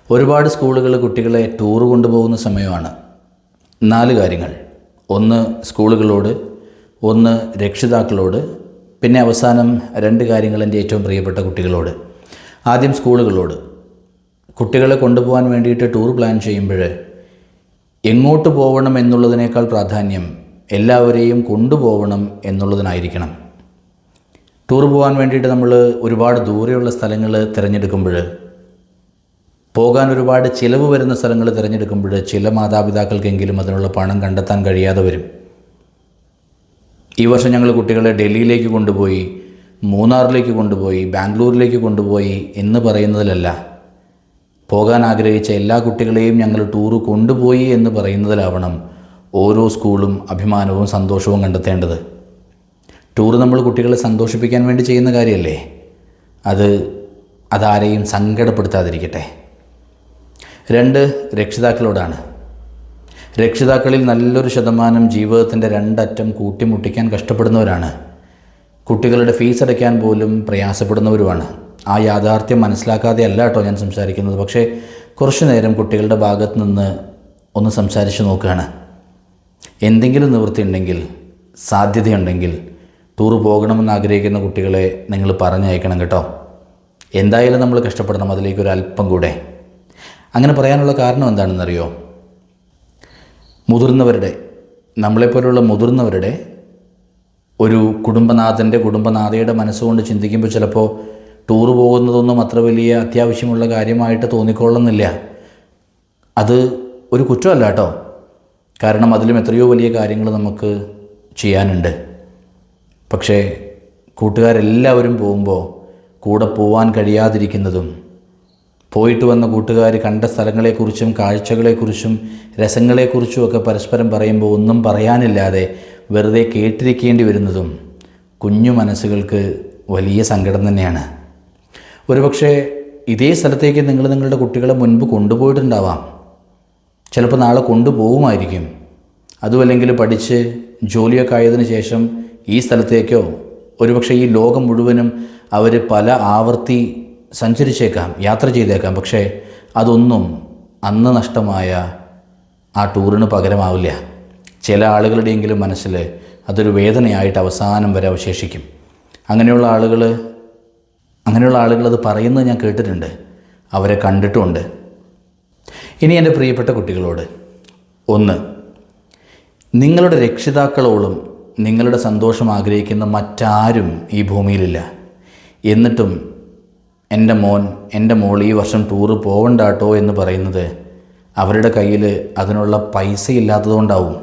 ഒരുപാട് സ്കൂളുകൾ കുട്ടികളെ ടൂർ കൊണ്ടുപോകുന്ന സമയമാണ്. 4 കാര്യങ്ങൾ. ഒന്ന് സ്കൂളുകളോട്, ഒന്ന് രക്ഷിതാക്കളോട്, പിന്നെ അവസാനം 2 കാര്യങ്ങൾ എൻ്റെ ഏറ്റവും പ്രിയപ്പെട്ട കുട്ടികളോട്. ആദ്യം സ്കൂളുകളോട്. കുട്ടികളെ കൊണ്ടുപോകാൻ വേണ്ടിയിട്ട് ടൂർ പ്ലാൻ ചെയ്യുമ്പോൾ എങ്ങോട്ട് പോകണം എന്നുള്ളതിനേക്കാൾ പ്രാധാന്യം എല്ലാവരെയും കൊണ്ടുപോകണം എന്നുള്ളതിനായിരിക്കണം. ടൂർ പോകാൻ വേണ്ടിയിട്ട് നമ്മൾ ഒരുപാട് ദൂരെയുള്ള സ്ഥലങ്ങൾ തിരഞ്ഞെടുക്കുമ്പോൾ, പോകാൻ ഒരുപാട് ചിലവ് വരുന്ന സ്ഥലങ്ങൾ തിരഞ്ഞെടുക്കുമ്പോൾ ചില മാതാപിതാക്കൾക്കെങ്കിലും അതിനുള്ള പണം കണ്ടെത്താൻ കഴിയാതെ വരും. ഈ വർഷം ഞങ്ങൾ കുട്ടികളെ ഡൽഹിയിലേക്ക് കൊണ്ടുപോയി, മൂന്നാറിലേക്ക് കൊണ്ടുപോയി, ബാംഗ്ലൂരിലേക്ക് കൊണ്ടുപോയി എന്ന് പറയുന്നതിലല്ല, പോകാൻ ആഗ്രഹിച്ച എല്ലാ കുട്ടികളെയും ഞങ്ങൾ ടൂറ് കൊണ്ടുപോയി എന്ന് പറയുന്നതിലാവണം ഓരോ സ്കൂളും അഭിമാനവും സന്തോഷവും കണ്ടെത്തേണ്ടത്. ടൂറ് നമ്മൾ കുട്ടികളെ സന്തോഷിപ്പിക്കാൻ വേണ്ടി ചെയ്യുന്ന കാര്യമല്ലേ, അതാരെയും സങ്കടപ്പെടുത്താതിരിക്കട്ടെ. 2 രക്ഷിതാക്കളോടാണ്. രക്ഷിതാക്കളിൽ നല്ലൊരു ശതമാനം ജീവിതത്തിൻ്റെ 2 അറ്റം കൂട്ടിമുട്ടിക്കാൻ കഷ്ടപ്പെടുന്നവരാണ്. കുട്ടികളുടെ ഫീസ് അടയ്ക്കാൻ പോലും പ്രയാസപ്പെടുന്നവരുമാണ്. ആ യാഥാർത്ഥ്യം മനസ്സിലാക്കാതെ അല്ല കേട്ടോ ഞാൻ സംസാരിക്കുന്നത്. പക്ഷേ കുറച്ചു നേരം കുട്ടികളുടെ ഭാഗത്ത് നിന്ന് ഒന്ന് സംസാരിച്ച് നോക്കുകയാണ്. എന്തെങ്കിലും നിവൃത്തിയുണ്ടെങ്കിൽ, സാധ്യതയുണ്ടെങ്കിൽ ടൂർ പോകണമെന്ന് ആഗ്രഹിക്കുന്ന കുട്ടികളെ നിങ്ങൾ പറഞ്ഞയക്കണം കേട്ടോ. എന്തായാലും നമ്മൾ കഷ്ടപ്പെടണം അതിലേക്കൊരു അല്പം കൂടെ. അങ്ങനെ പറയാനുള്ള കാരണം എന്താണെന്നറിയോ? മുതിർന്നവരുടെ, നമ്മളെപ്പോലുള്ള മുതിർന്നവരുടെ ഒരു കുടുംബനാഥയുടെ മനസ്സുകൊണ്ട് ചിന്തിക്കുമ്പോൾ ചിലപ്പോൾ ടൂർ പോകുന്നതൊന്നും അത്ര വലിയ അത്യാവശ്യമുള്ള കാര്യമായിട്ട് തോന്നിക്കൊള്ളുന്നില്ല. അത് ഒരു കുറ്റമല്ല കേട്ടോ, കാരണം അതിലും എത്രയോ വലിയ കാര്യങ്ങൾ നമുക്ക് ചെയ്യാനുണ്ട്. പക്ഷേ കൂട്ടുകാരെല്ലാവരും പോകുമ്പോൾ കൂടെ പോവാൻ കഴിയാതിരിക്കുന്നതും, പോയിട്ട് വന്ന കൂട്ടുകാർ കണ്ട സ്ഥലങ്ങളെക്കുറിച്ചും കാഴ്ചകളെക്കുറിച്ചും രസങ്ങളെക്കുറിച്ചുമൊക്കെ പരസ്പരം പറയുമ്പോൾ ഒന്നും പറയാനില്ലാതെ വെറുതെ കേട്ടിരിക്കേണ്ടി വരുന്നതും കുഞ്ഞു മനസ്സുകൾക്ക് വലിയ സങ്കടം തന്നെയാണ്. ഒരുപക്ഷെ ഇതേ സ്ഥലത്തേക്ക് നിങ്ങളുടെ കുട്ടികളെ മുൻപ് കൊണ്ടുപോയിട്ടുണ്ടാവാം, ചിലപ്പോൾ നാളെ കൊണ്ടുപോകുമായിരിക്കും. അതുമല്ലെങ്കിൽ പഠിച്ച് ജോലിയൊക്കെ ആയതിനു ശേഷം ഈ സ്ഥലത്തേക്കോ ഒരുപക്ഷെ ഈ ലോകം മുഴുവനും അവർ പല ആവർത്തി സഞ്ചരിച്ചേക്കാം, യാത്ര ചെയ്തേക്കാം. പക്ഷേ അതൊന്നും അന്ന് നഷ്ടമായ ആ ടൂറിന് പകരമാവില്ല. ചില ആളുകളുടെയെങ്കിലും മനസ്സിൽ അതൊരു വേദനയായിട്ട് അവസാനം വരെ അവശേഷിക്കും. അങ്ങനെയുള്ള ആളുകൾ അത് പറയുന്നത് ഞാൻ കേട്ടിട്ടുണ്ട്, അവരെ കണ്ടിട്ടുമുണ്ട്. ഇനി എൻ്റെ പ്രിയപ്പെട്ട കുട്ടികളോട്, 1, നിങ്ങളുടെ രക്ഷിതാക്കളോളം നിങ്ങളുടെ സന്തോഷം ആഗ്രഹിക്കുന്ന മറ്റാരും ഈ ഭൂമിയിലില്ല. എന്നിട്ടും എൻ്റെ മോൻ, എൻ്റെ മോൾ ഈ വർഷം ടൂറ് പോകണ്ടാട്ടോ എന്ന് പറയുന്നത് അവരുടെ കയ്യിൽ അതിനുള്ള പൈസ ഇല്ലാത്തതുകൊണ്ടാവും.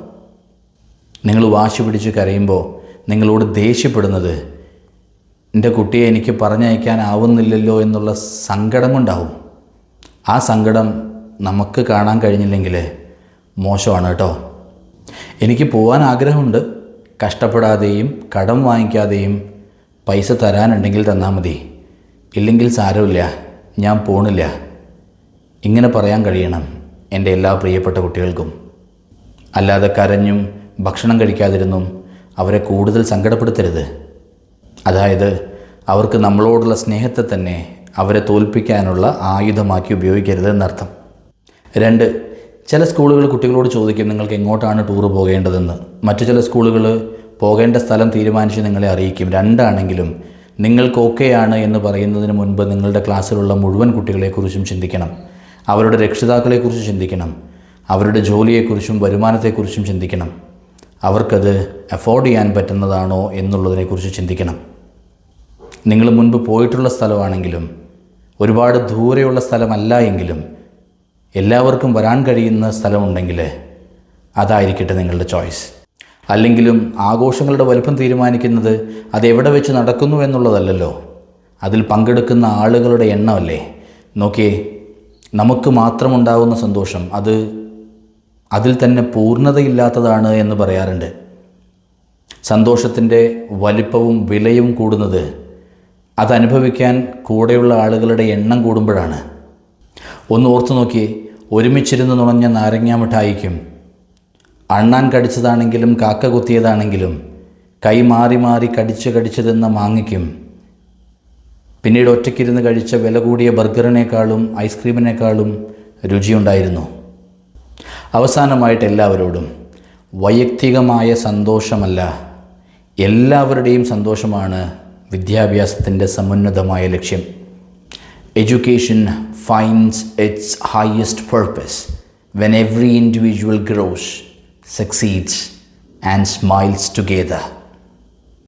നിങ്ങൾ വാശി പിടിച്ച് കരയുമ്പോൾ, നിങ്ങളോട് ദേഷ്യപ്പെടുന്നത് എൻ്റെ കുട്ടിയെ എനിക്ക് പറഞ്ഞയക്കാനാവുന്നില്ലല്ലോ എന്നുള്ള സങ്കടം കൊണ്ടാവും. ആ സങ്കടം നമുക്ക് കാണാൻ കഴിഞ്ഞില്ലെങ്കിൽ മോശമാണ് കേട്ടോ. എനിക്ക് പോകാൻ ആഗ്രഹമുണ്ട്, കഷ്ടപ്പെടാതെയും കടം വാങ്ങിക്കാതെയും പൈസ തരാനുണ്ടെങ്കിൽ തന്നാൽ മതി, ഇല്ലെങ്കിൽ സാരമില്ല, ഞാൻ പോണില്ല. ഇങ്ങനെ പറയാൻ കഴിയണം എൻ്റെ എല്ലാ പ്രിയപ്പെട്ട കുട്ടികൾക്കും. അല്ലാതെ കരഞ്ഞും ഭക്ഷണം കഴിക്കാതിരുന്നും അവരെ കൂടുതൽ സങ്കടപ്പെടുത്തരുത്. അതായത് അവർക്ക് നമ്മളോടുള്ള സ്നേഹത്തെ തന്നെ അവരെ തോൽപ്പിക്കാനുള്ള ആയുധമാക്കി ഉപയോഗിക്കരുത് എന്നർത്ഥം. 2, ചില സ്കൂളുകൾ കുട്ടികളോട് ചോദിക്കും നിങ്ങൾക്ക് എങ്ങോട്ടാണ് ടൂർ പോകേണ്ടതെന്ന്. മറ്റു ചില സ്കൂളുകൾ പോകേണ്ട സ്ഥലം തീരുമാനിച്ച് നിങ്ങളെ അറിയിക്കും. 2 ആണെങ്കിലും നിങ്ങൾക്ക് ഓക്കെയാണ് എന്ന് പറയുന്നതിന് മുൻപ് നിങ്ങളുടെ ക്ലാസ്സിലുള്ള മുഴുവൻ കുട്ടികളെക്കുറിച്ചും ചിന്തിക്കണം, അവരുടെ രക്ഷിതാക്കളെക്കുറിച്ച് ചിന്തിക്കണം, അവരുടെ ജോലിയെക്കുറിച്ചും വരുമാനത്തെക്കുറിച്ചും ചിന്തിക്കണം, അവർക്കത് അഫോർഡ് ചെയ്യാൻ പറ്റുന്നതാണോ എന്നുള്ളതിനെക്കുറിച്ച് ചിന്തിക്കണം. നിങ്ങൾ മുൻപ് പോയിട്ടുള്ള സ്ഥലമാണെങ്കിലും ഒരുപാട് ദൂരെയുള്ള സ്ഥലമല്ല എങ്കിലും എല്ലാവർക്കും വരാൻ കഴിയുന്ന സ്ഥലമുണ്ടെങ്കിൽ അതായിരിക്കട്ടെ നിങ്ങളുടെ ചോയ്സ്. അല്ലെങ്കിലും ആഘോഷങ്ങളുടെ വലിപ്പം തീരുമാനിക്കുന്നത് അതെവിടെ വെച്ച് നടക്കുന്നു എന്നുള്ളതല്ലല്ലോ, അതിൽ പങ്കെടുക്കുന്ന ആളുകളുടെ എണ്ണമല്ലേ. നോക്കിയേ, നമുക്ക് മാത്രമുണ്ടാകുന്ന സന്തോഷം അതിൽ തന്നെ പൂർണ്ണതയില്ലാത്തതാണ് എന്ന് പറയാറുണ്ട്. സന്തോഷത്തിൻ്റെ വലിപ്പവും വിലയും കൂടുന്നത് അതനുഭവിക്കാൻ കൂടെയുള്ള ആളുകളുടെ എണ്ണം കൂടുമ്പോഴാണ്. ഒന്ന് ഓർത്തു നോക്കിയേ, ഒരുമിച്ചിരുന്ന് നുണഞ്ഞ നാരങ്ങാ മിഠായിക്കും അണ്ണാൻ കടിച്ചതാണെങ്കിലും കാക്ക കുത്തിയതാണെങ്കിലും കൈ മാറി മാറി കടിച്ച് തിന്ന മാങ്ങയ്ക്കും പിന്നീട് ഒറ്റയ്ക്കിരുന്ന് കഴിച്ച വില കൂടിയ ബർഗറിനേക്കാളും ഐസ്ക്രീമിനേക്കാളും രുചിയുണ്ടായിരുന്നു. അവസാനമായിട്ട് എല്ലാവരോടും വൈയക്തികമായ സന്തോഷമല്ല, എല്ലാവരുടെയും സന്തോഷമാണ് വിദ്യാഭ്യാസത്തിൻ്റെ സമുന്നതമായ ലക്ഷ്യം. Education finds it's highest purpose when every individual grows, succeeds and smiles together.